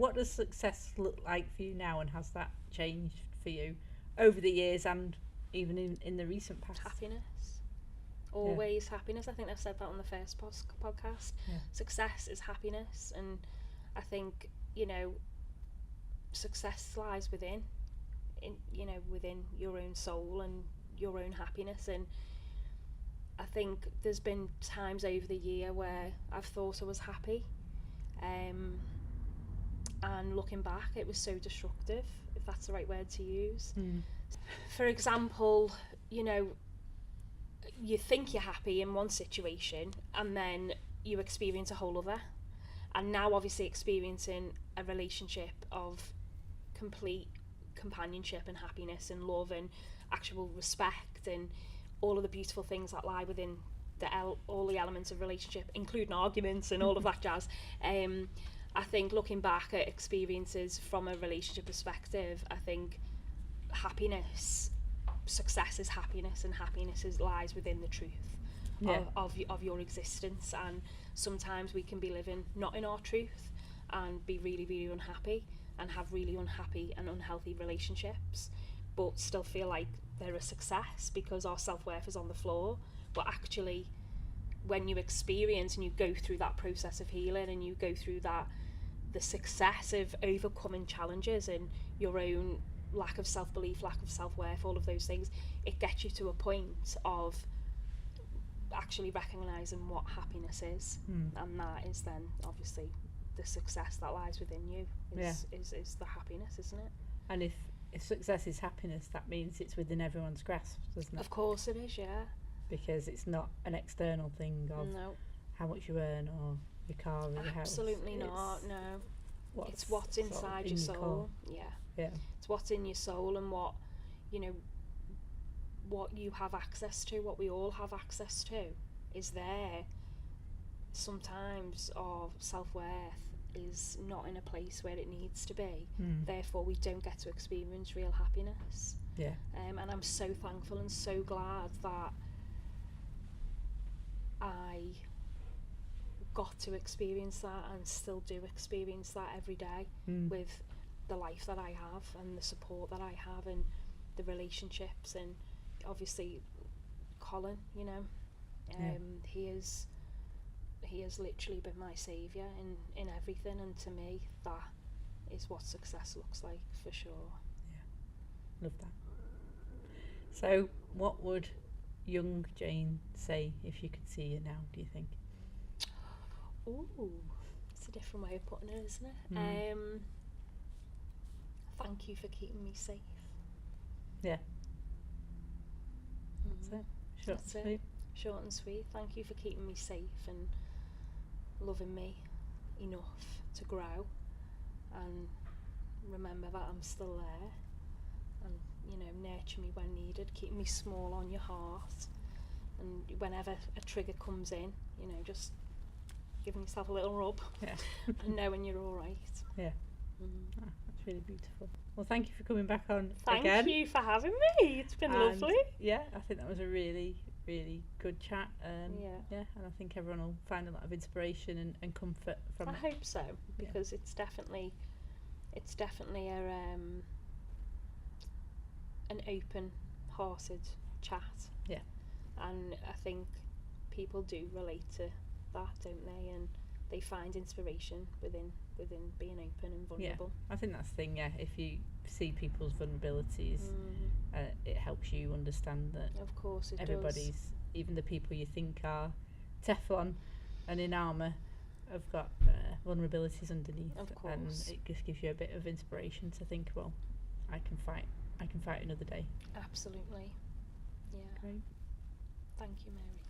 what does success look like for you now, and has that changed for you over the years and even in the recent past? Happiness. Always happiness. I think I've said that on the first podcast. Yeah. Success is happiness, and I think, you know, success lies within your own soul and your own happiness. And I think there's been times over the year where I've thought I was happy, and looking back it was so destructive, if that's the right word to use. For example, you know, you think you're happy in one situation and then you experience a whole other, and now obviously experiencing a relationship of complete companionship and happiness and love and actual respect and all of the beautiful things that lie within all the elements of relationship, including arguments and all of that jazz. I think looking back at experiences from a relationship perspective, I think success is happiness, and happiness lies within the truth of your existence. And sometimes we can be living not in our truth and be really, really unhappy and have really unhappy and unhealthy relationships, but still feel like they're a success because our self-worth is on the floor. But actually, when you experience and you go through that process of healing and you go through the success of overcoming challenges and your own lack of self-belief, lack of self-worth, all of those things, it gets you to a point of actually recognising what happiness is. And that is then obviously the success that lies within you is the happiness, isn't it? And if success is happiness, that means it's within everyone's grasp, doesn't it? Of course it is, yeah. Because it's not an external thing of how much you earn or your car or your house. Absolutely not, no. It's what's inside your soul. Yeah. It's what's in your soul, and what, you know, what you have access to, what we all have access to is there. Sometimes our self-worth is not in a place where it needs to be. Therefore we don't get to experience real happiness. And I'm so thankful and so glad that I got to experience that and still do experience that every day with the life that I have and the support that I have and the relationships. And obviously Colin, you know, he has literally been my saviour in everything, and to me that is what success looks like, for sure. Love that. So what would young Jane say if you could see you now, do you think? Ooh, it's a different way of putting it, isn't it? Thank you for keeping me safe. That's it. Short and sweet. Short and sweet. Thank you for keeping me safe and loving me enough to grow, and remember that I'm still there, and, you know, nurture me when needed, keep me small on your heart, and whenever a trigger comes in, you know, just giving yourself a little rub and knowing you're all right. That's really beautiful. Well, thank you for coming back on again. Thank you for having me. It's been lovely. Yeah, I think that was a really, really good chat. And I think everyone will find a lot of inspiration and comfort from it. I hope so, because it's definitely an open-hearted chat. Yeah. And I think people do relate to that, don't they? And they find inspiration within being open and vulnerable. I think that's the thing. If you see people's vulnerabilities, it helps you understand that. Of course, it everybody's does. Even the people you think are Teflon and in armour have got vulnerabilities underneath. Of course. And it just gives you a bit of inspiration to think, well, I can fight another day. Absolutely. Yeah. Great. Thank you, Mary.